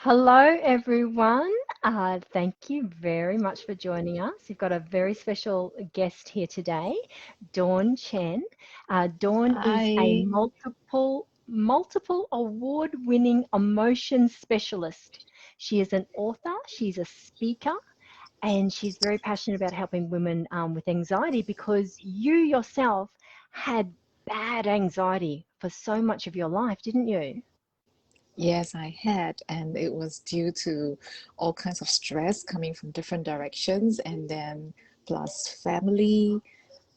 Hello, everyone. Thank you very much for joining us. We've got a very special guest here today, Chen. Dawn is a I, multiple award-winning emotion specialist. She is an author, she's a speaker, and she's very passionate about helping women with anxiety because you yourself had bad anxiety for so much of your life, didn't you? yes, I had, and it was due to all kinds of stress coming from different directions, and then plus family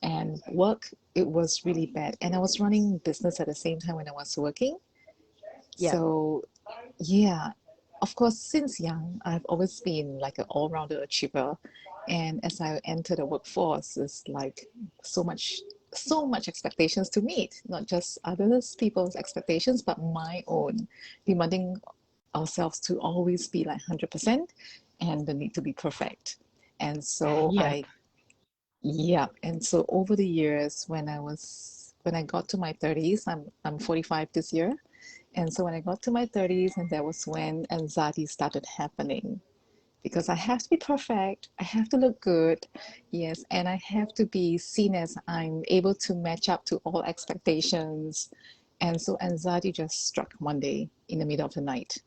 and work. It was really bad, and I was running business at the same time when I was working. Yeah. So, yeah, of course, since young, I've always been like an all-rounder achiever, and as I enter the workforce, it's like so much so much expectations to meet, not just others people's expectations, but my own, demanding ourselves to always be like 100% and the need to be perfect. And so Yeah. I yeah, and so over the years when I got to my 30s, I'm 45 this year. And so when I got to my 30s, and that was when anxiety started happening because I have to be perfect, I have to look good, yes, and I have to be seen as I'm able to match up to all expectations. And so anxiety just struck one day in the middle of the night.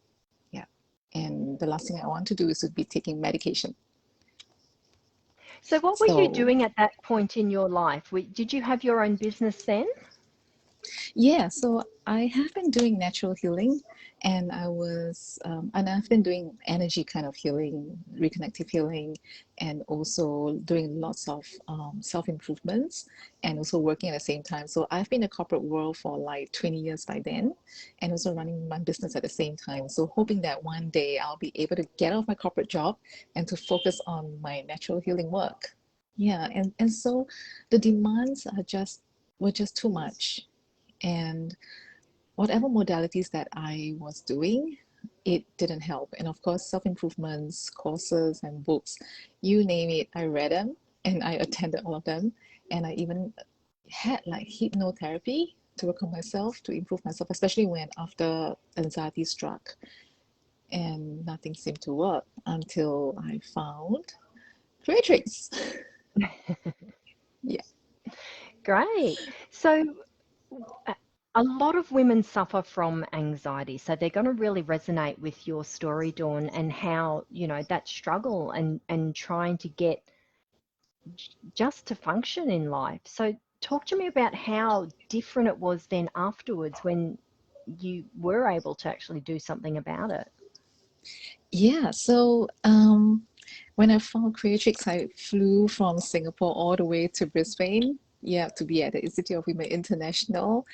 Yeah. And the last thing I want to do is to be taking medication. So what were you So doing at that point in your life? Did you have your own business then? yeah, so I have been doing natural healing, and I've been doing energy kind of healing, reconnective healing, and also doing lots of self improvements, and also working at the same time. So I've been in the corporate world for like 20 years by then, and also running my business at the same time. So hoping that one day I'll be able to get off my corporate job and to focus on my natural healing work. Yeah, and so the demands were just too much, and whatever modalities that I was doing, it didn't help. And of course, self improvements, courses, and books, you name it, I read them and I attended all of them. And I even had like hypnotherapy to work on myself, to improve myself, especially when after anxiety struck and nothing seemed to work until I found Creatrix. Yeah. Great. So a a lot of women suffer from anxiety, so they're going to really resonate with your story, Dawn, and how, that struggle and trying to get just to function in life. So talk to me about how different it was then afterwards when you were able to actually do something about it. Yeah, so when I found Creatrix, I flew from Singapore all the way to Brisbane, yeah, to be at the Institute of Women International.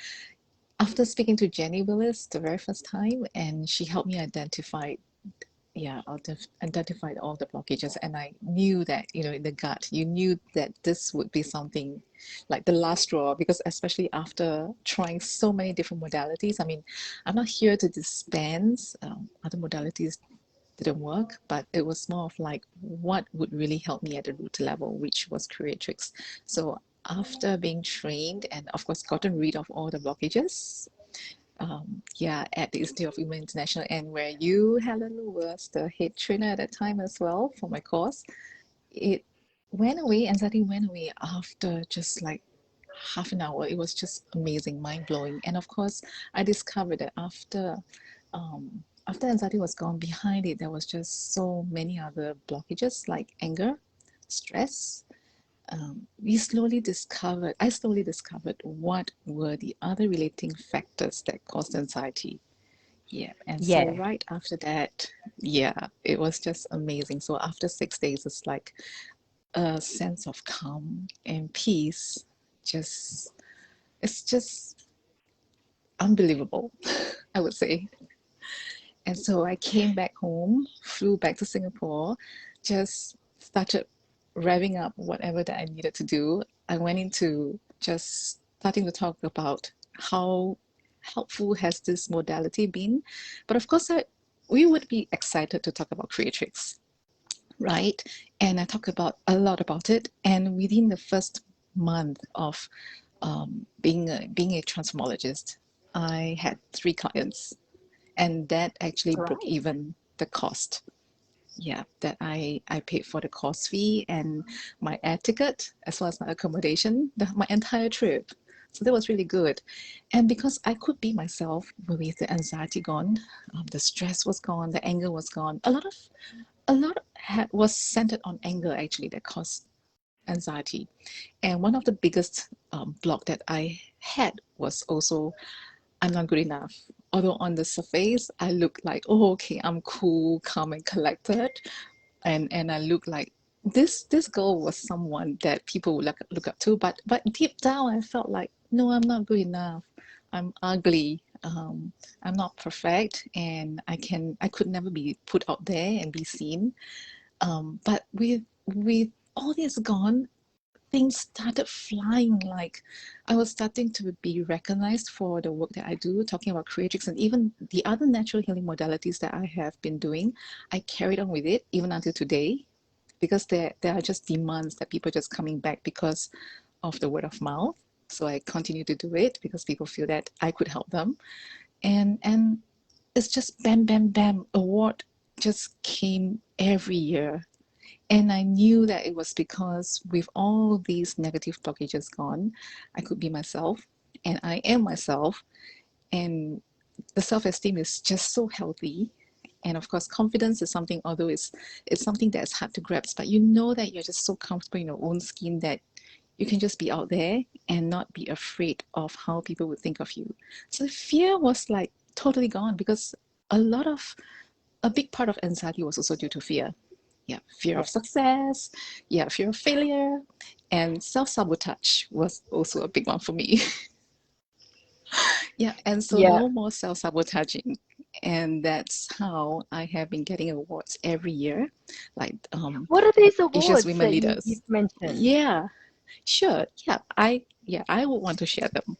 After speaking to Jenny Willis the very first time, and she helped me identified all the blockages, and I knew that, in the gut, you knew that this would be something like the last straw, because especially after trying so many different modalities, I mean, I'm not here to dispense other modalities didn't work, but it was more of like what would really help me at the root level, which was Creatrix. So after being trained and of course gotten rid of all the blockages, yeah, at the Institute of Women International, and where you, Helen, was the head trainer at that time as well for my course, it went away, anxiety went away after just like half an hour. It was just amazing, mind blowing. And of course, I discovered that after anxiety was gone, behind it there was just so many other blockages like anger, stress. I slowly discovered what were the other relating factors that caused anxiety. Yeah, and so Yeah. right after that, yeah, it was just amazing. So after 6 days, it's like a sense of calm and peace. Just, it's just unbelievable, I would say. And so I came back home, flew back to Singapore, just started revving up whatever that I needed to do. I went into just starting to talk about how helpful has this modality been. But of course, we would be excited to talk about Creatrix, right? And I talked about a lot about it. And within the first month of being a transformologist, I had 3 clients, and that actually broke Great. even. the cost. Yeah, that I paid for the course fee and my air ticket as well as my accommodation, my entire trip. So that was really good. And because I could be myself with the anxiety gone, the stress was gone, the anger was gone. A lot was centered on anger actually that caused anxiety. And one of the biggest block that I had was also I'm not good enough. Although on the surface, I look like, oh, okay, I'm cool, calm, and collected, and I look like this girl was someone that people would look up to. But deep down, I felt like, no, I'm not good enough. I'm ugly. I'm not perfect, and I could never be put out there and be seen. But with all this gone, things started flying. Like I was starting to be recognized for the work that I do, talking about Creatrix and even the other natural healing modalities that I have been doing. I carried on with it even until today because there are just demands that people just coming back because of the word of mouth. So I continue to do it because people feel that I could help them. And it's just bam, bam, bam. Award just came every year, and I knew that it was because with all these negative blockages gone, I could be myself and I am myself. And the self-esteem is just so healthy. And of course, confidence is something, although it's something that's hard to grasp, but you know that you're just so comfortable in your own skin that you can just be out there and not be afraid of how people would think of you. So the fear was like totally gone because a lot of a big part of anxiety was also due to fear. Yeah, fear of Yeah. success, yeah, fear of failure, and self-sabotage was also a big one for me. Yeah, and so Yeah. no more self-sabotaging. And that's how I have been getting awards every year, like What are these Asia's awards Women that Leaders. you've mentioned? Yeah, sure. I would want to share them.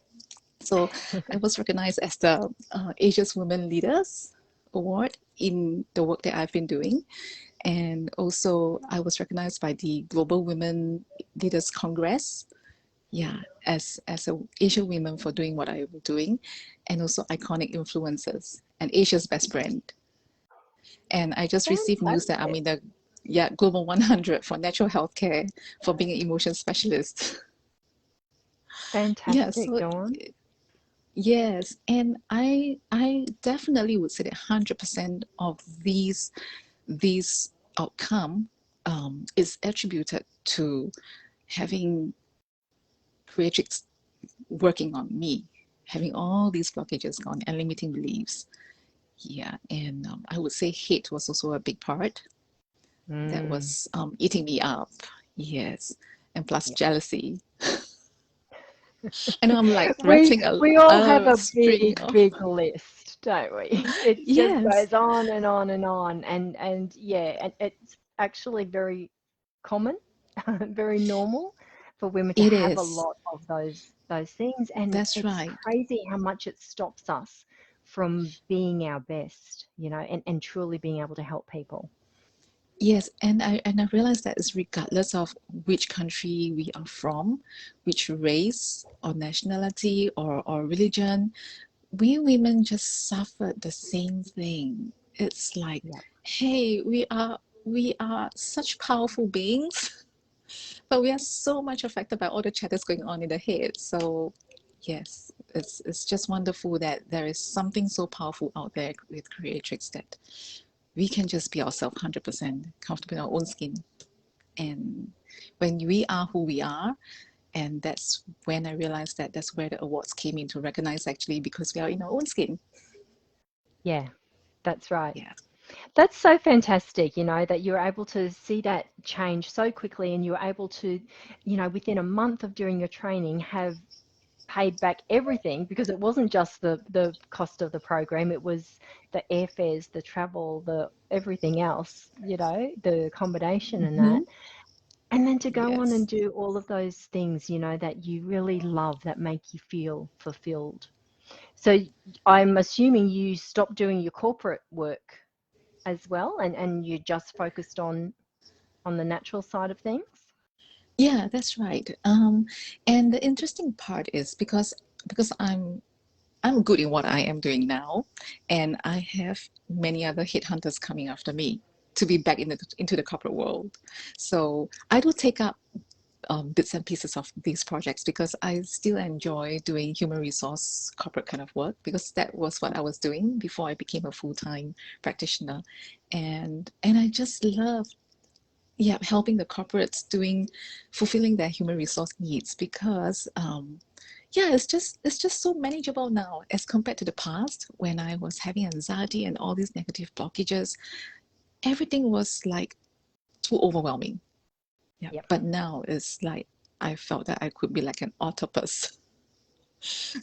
So I was recognized as the Asia's Women Leaders Award in the work that I've been doing. And also, I was recognized by the Global Women Leaders Congress, yeah, as a Asian women for doing what I am doing, and also iconic influencers and Asia's best brand. And I just received news that I'm Fantastic. in the Global 100 for natural healthcare for being an emotion specialist. Yeah, Fantastic, so Dawn. yes, and I definitely would say that 100% of these outcome is attributed to having Creatrix working on me, having all these blockages gone and limiting beliefs. Yeah, and I would say hate was also a big part that Mm, was eating me up. Yes, and plus yeah. jealousy. I know I'm like We rattling we all have a a string big, of big list, don't we? It just yes, goes on and on and on. And yeah, and it's actually very common, very normal for women to it have a is. lot of those things. And That's it's right. crazy how much it stops us from being our best, and truly being able to help people. Yes, and I realize that it's regardless of which country we are from, which race or nationality or religion, we women just suffered the same thing. It's like, Yeah. hey, we are such powerful beings, but we are so much affected by all the chatters going on in the head. So yes, it's just wonderful that there is something so powerful out there with Creatrix that we can just be ourselves 100% comfortable in our own skin. And when we are who we are, and that's when I realized that that's where the awards came in to recognize actually because we are in our own skin. Yeah, that's right. Yeah. That's so fantastic, that you're able to see that change so quickly and you're able to, within a month of doing your training, have paid back everything because it wasn't just the cost of the program, it was the airfares, the travel, the everything else, the accommodation and that. Hmm. And then to go on and Yes. do all of those things, that you really love that make you feel fulfilled. So I'm assuming you stopped doing your corporate work as well, and you just focused on the natural side of things? Yeah, that's right. And the interesting part is because I'm I'm good in what I am doing now, and I have many other headhunters coming after me to be back into the corporate world. So I do take up bits and pieces of these projects because I still enjoy doing human resource corporate kind of work, because that was what I was doing before I became a full-time practitioner. And I just love, yeah, helping the corporates doing fulfilling their human resource needs, because yeah, it's just so manageable now as compared to the past when I was having anxiety and all these negative blockages. Everything was like too overwhelming. Yeah, Yep, but now it's like I felt that I could be like an octopus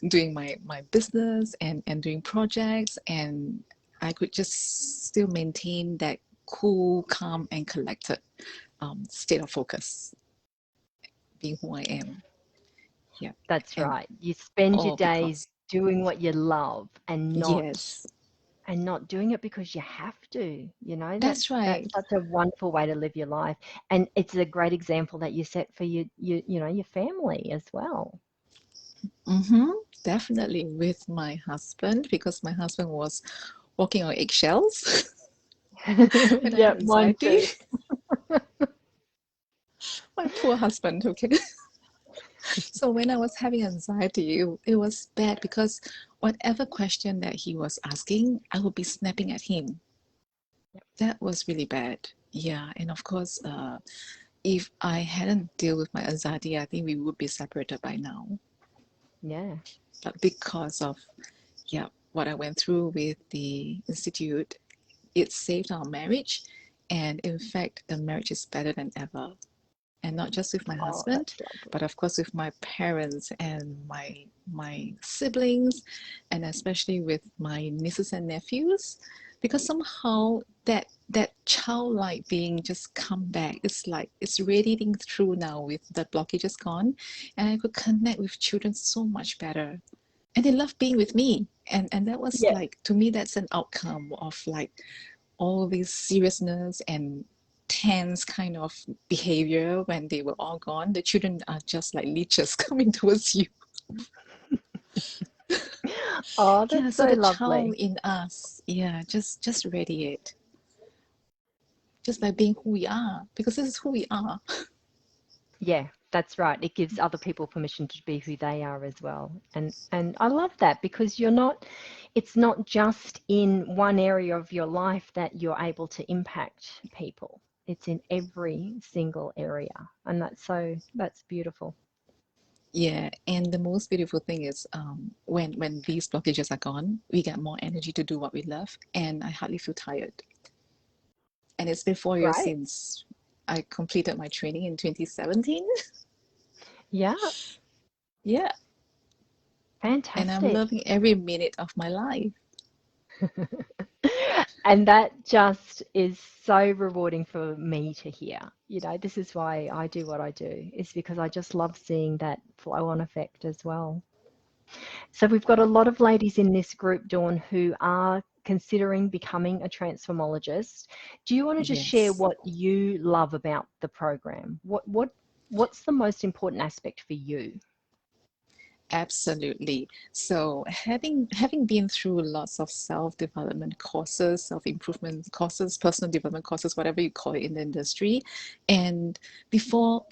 doing my business and doing projects, and I could just still maintain that cool, calm, and collected state of focus, being who I am. Yeah, that's and right. You spend your all days because doing what you love yes, and not doing it because you have to. You know, that's that's right. such a wonderful way to live your life. And it's a great example that you set for your family as well. Mm-hmm, definitely with my husband, because my husband was walking on eggshells when I had Yep, mine anxiety. too. My poor husband, okay. So when I was having anxiety, it was bad because whatever question that he was asking, I would be snapping at him. That was really bad. Yeah, and of course, if I hadn't dealt with my anxiety, I think we would be separated by now. Yeah. But because of, yeah, what I went through with the institute, it saved our marriage. And in fact, the marriage is better than ever. And not just with my Oh, husband, that's lovely. but of course with my parents and my siblings, and especially with my nieces and nephews, because somehow that childlike being just come back. It's like it's radiating through now with the blockages gone, and I could connect with children so much better, and they love being with me. And that was Yeah. like, to me, that's an outcome of like all this seriousness and tense kind of behavior. When they were all gone, the children are just like leeches coming towards you. Oh, Yeah, that's so so the child lovely. in us, yeah, just radiate, just by being who we are, because this is who we are. Yeah, that's right. It gives other people permission to be who they are as well. And I love that because it's not just in one area of your life that you're able to impact people. It's in every single area. And that's beautiful. Yeah, and the most beautiful thing is, when these blockages are gone, we get more energy to do what we love, and I hardly feel tired. And it's been 4 years Great. since I completed my training in 2017. Yeah, Yeah, and I'm fantastic. loving every minute of my life. And that just is so rewarding for me to hear. You know, this is why I do what I do, is because I just love seeing that flow on effect as well. So we've got a lot of ladies in this group, Dawn, who are considering becoming a transformologist. Do you want to just share Yes. what you love about the program? What's the most important aspect for you? Absolutely. So having been through lots of self-development courses, self-improvement courses, personal development courses, whatever you call it in the industry, and before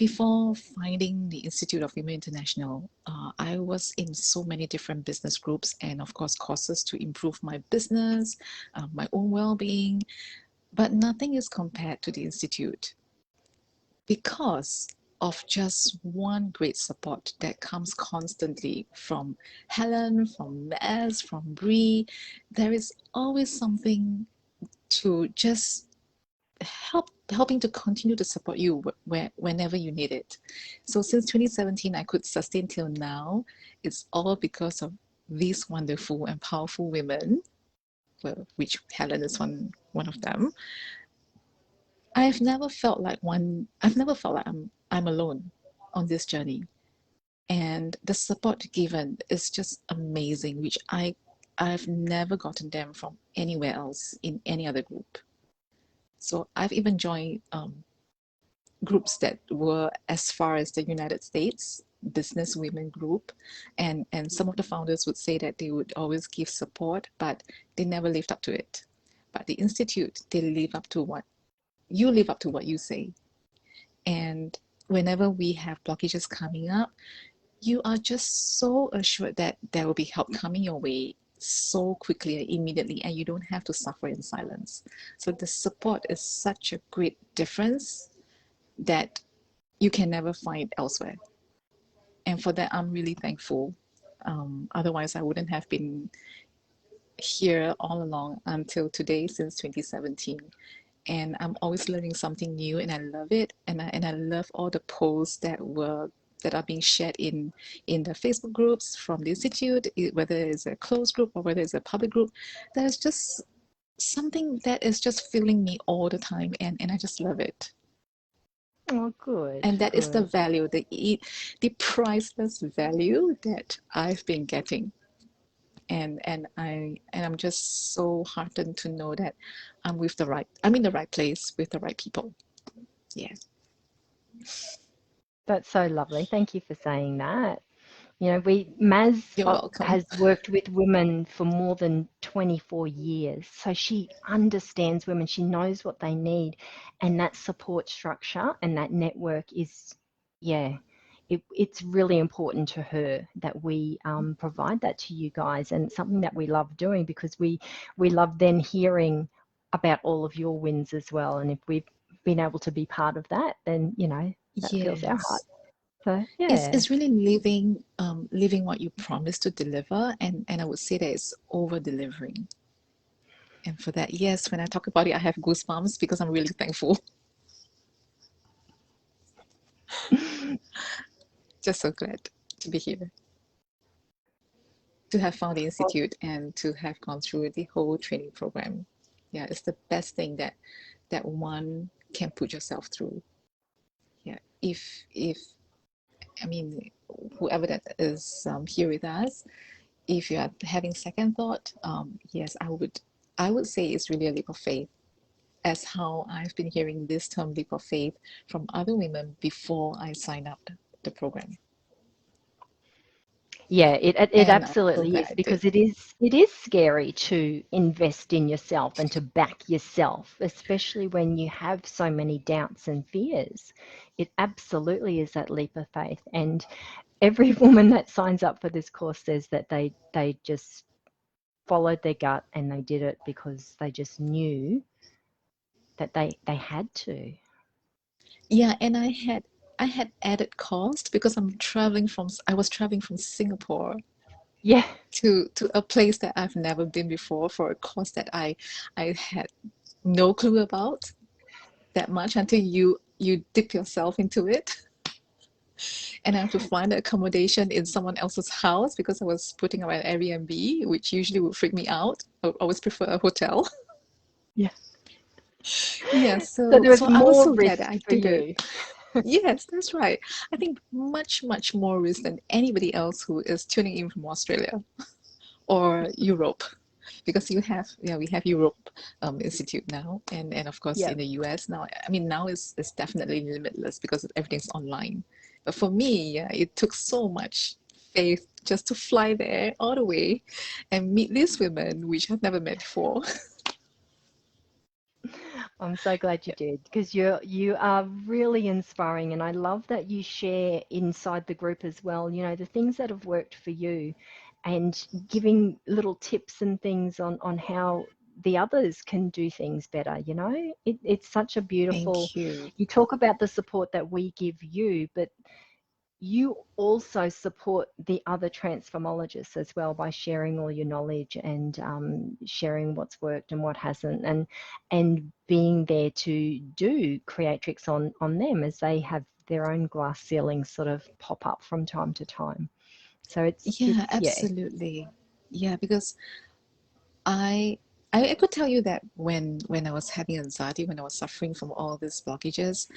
finding the Institute of Women International, I was in so many different business groups and of course courses to improve my business, my own well-being, but nothing is compared to the Institute, because of just one great support that comes constantly from Helen, from Maz, from Bree. There is always something to just helping to continue to support you whenever you need it. So since 2017, I could sustain till now. It's all because of these wonderful and powerful women, well, which Helen is one of them. I've never felt like I'm alone on this journey. And the support given is just amazing, which I've never gotten them from anywhere else in any other group. So I've even joined groups that were as far as the United States, business women group, and some of the founders would say that they would always give support, but they never lived up to it. But the institute, they live up to what you say. And whenever we have blockages coming up, you are just so assured that there will be help coming your way so quickly and immediately, and you don't have to suffer in silence. So the support is such a great difference that you can never find elsewhere. And for that, I'm really thankful. Otherwise, I wouldn't have been here all along until today, since 2017. And I'm always learning something new, and I love it. And I love all the posts that are being shared in the Facebook groups from the institute, whether it's a closed group or whether it's a public group. There's just something that is just filling me all the time, and I just love it. Oh, good, And that is the good. value, the priceless value that I've been getting. And I'm just so heartened to know that I'm in the right place with the right people. Yeah. That's so lovely. Thank you for saying that. You know, Maz You're welcome. has worked with women for more than 24 years. So she understands women, she knows what they need. And that support structure and that network is, yeah, it's really important to her that we provide that to you guys. And it's something that we love doing because we love then hearing about all of your wins as well. And if we've been able to be part of that, then, you know, that fills our heart. Yes. So, It's, yeah. it's really living what you promise to deliver, and I would say that it's over delivering. And for that, yes, when I talk about it, I have goosebumps because I'm really thankful. Just so glad to be here, to have found the institute and to have gone through the whole training program. Yeah, it's the best thing that one can put yourself through. Yeah, if I mean, whoever that is here with us, if you are having second thought, yes, I would say it's really a leap of faith, as how I've been hearing this term leap of faith from other women before I signed up the program. Yeah, it And I'm so absolutely glad is I did. because it is scary to invest in yourself and to back yourself, especially when you have so many doubts and fears. It absolutely is that leap of faith. And every woman that signs up for this course says that they just followed their gut and they did it because they just knew that they had to. Yeah, and I had added cost because I was traveling from Singapore Yeah. to a place that I've never been before, for a course that I had no clue about that much until you dip yourself into it. And I have to find the accommodation in someone else's house because I was putting up an Airbnb, which usually would freak me out. I always prefer a hotel. Yeah. Yeah, So so there was so I was more so glad that risk I for did it. you. Yes, that's right. I think much, much more risk than anybody else who is tuning in from Australia or Europe, because we have Europe Institute now, and of course Yeah. in the US now. I mean, now is definitely limitless because everything's online. But for me, yeah, it took so much faith just to fly there all the way and meet these women, which I've never met before. I'm so glad you Yeah. did because you are really inspiring and I love that you share inside the group as well, you know, the things that have worked for you and giving little tips and things on how the others can do things better, you know. It's such a beautiful, Thank you. you talk about the support that we give you, but you also support the other transformologists as well by sharing all your knowledge and sharing what's worked and what hasn't, and being there to do creatrix on them as they have their own glass ceilings sort of pop up from time to time. So Yeah, it's yeah. absolutely. Yeah, because I I could tell you that when I was having anxiety, when I was suffering from all these blockages,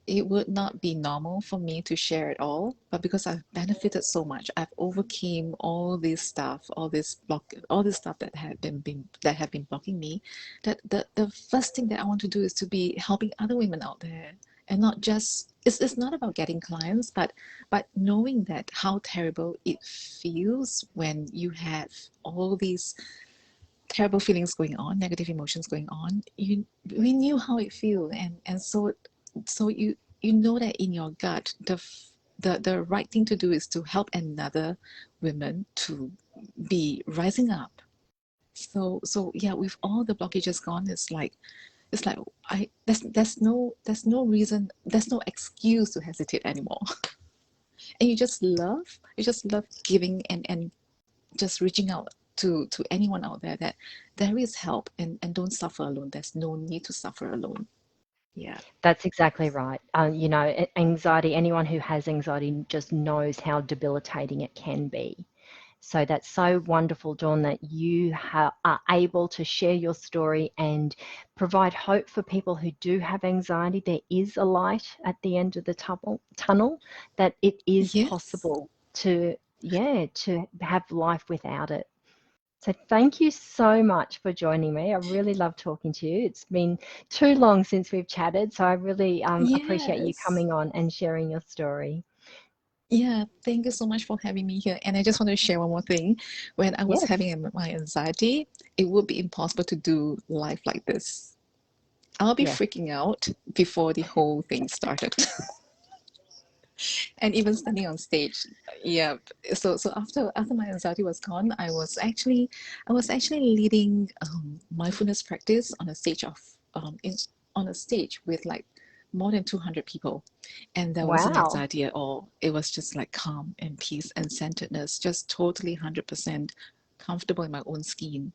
it would not be normal for me to share it all. But because I've benefited so much, I've overcame all this stuff, all this stuff that that have been blocking me. That the first thing that I want to do is to be helping other women out there. and not just it's not about getting clients, but knowing that how terrible it feels when you have all these terrible feelings going on, negative emotions going on. We knew how it feels, and so you know that in your gut the right thing to do is to help another women to be rising up. So yeah, with all the blockages gone, it's like I there's no reason, there's no excuse to hesitate anymore. And you just love giving and just reaching out to anyone out there that there is help, and don't suffer alone. There's no need to suffer alone. Yeah. That's exactly right. You know, anxiety, anyone who has anxiety just knows how debilitating it can be. So that's so wonderful, Dawn, that you are able to share your story and provide hope for people who do have anxiety. There is a light at the end of the tunnel, that it is Yes. possible to, yeah, to have life without it. So thank you so much for joining me. I really love talking to you. It's been too long since we've chatted, so I really appreciate you Yes. coming on and sharing your story. Yeah, thank you so much for having me here. And I just want to share one more thing. When I was Yes. having my anxiety, it would be impossible to do life like this. I'll be Yes. freaking out before the whole thing started. And even standing on stage. Yeah. So after my anxiety was gone, I was actually leading mindfulness practice on a stage of in on a stage with like more than 200 people, and there wasn't Wow. anxiety at all. It was just like calm and peace and centeredness, just totally 100% comfortable in my own skin.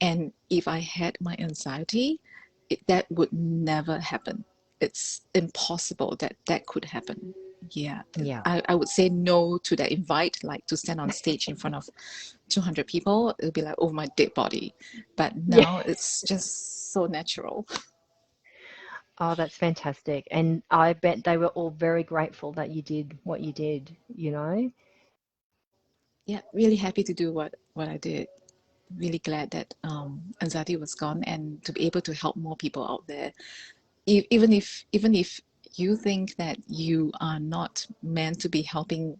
And if I had my anxiety, that would never happen. It's impossible that that could happen. Yeah, Yeah. I would say no to that invite, like to stand on stage in front of 200 people. It'll be like over my dead body. But Yeah. now it's just so natural. Oh, that's fantastic. And I bet they were all very grateful that you did what you did, you know? Yeah, really happy to do what I did. Really glad that anxiety was gone, and to be able to help more people out there. Even if you think that you are not meant to be helping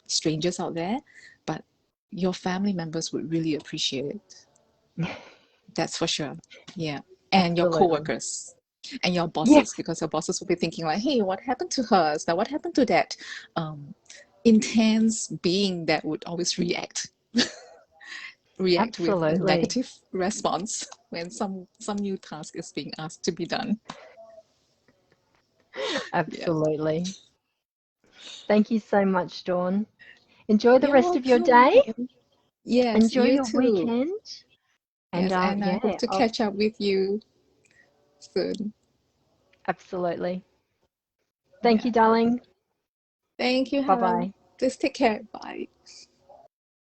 strangers out there, but your family members would really appreciate it. That's for sure. Yeah. And your Absolutely. coworkers and your Yeah. bosses, because your bosses will be thinking like, hey, what happened to her? Now, what happened to that um, intense being that would always react with a Absolutely. negative response when some new task is being asked to be done. Yeah. Absolutely. Thank you so much, Dawn. Enjoy the You're rest of your welcome. day. Yes, Enjoy you your too. weekend. And Yes, and I hope yeah, to catch up with you soon. absolutely. Thank Yeah. you, darling. Thank you, Helen. Bye-bye. Please take care. Bye.